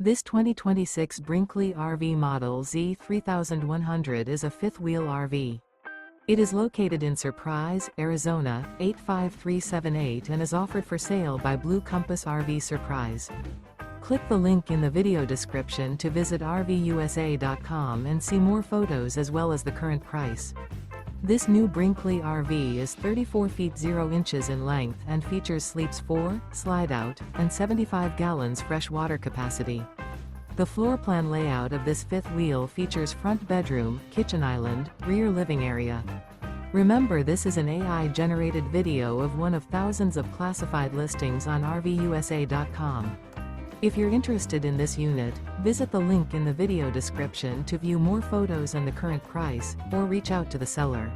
This 2026 Brinkley RV Model Z 3100 is a fifth-wheel RV. It is located in Surprise, Arizona, 85378 and is offered for sale by Blue Compass RV Surprise. Click the link in the video description to visit RVUSA.com and see more photos as well as the current price. This new Brinkley RV is 34 feet 0 inches in length and features sleeps 4, slide-out, and 75 gallons fresh water capacity. The floor plan layout of this fifth wheel features front bedroom, kitchen island, rear living area. Remember, this is an AI-generated video of one of thousands of classified listings on RVUSA.com. If you're interested in this unit, visit the link in the video description to view more photos and the current price, or reach out to the seller.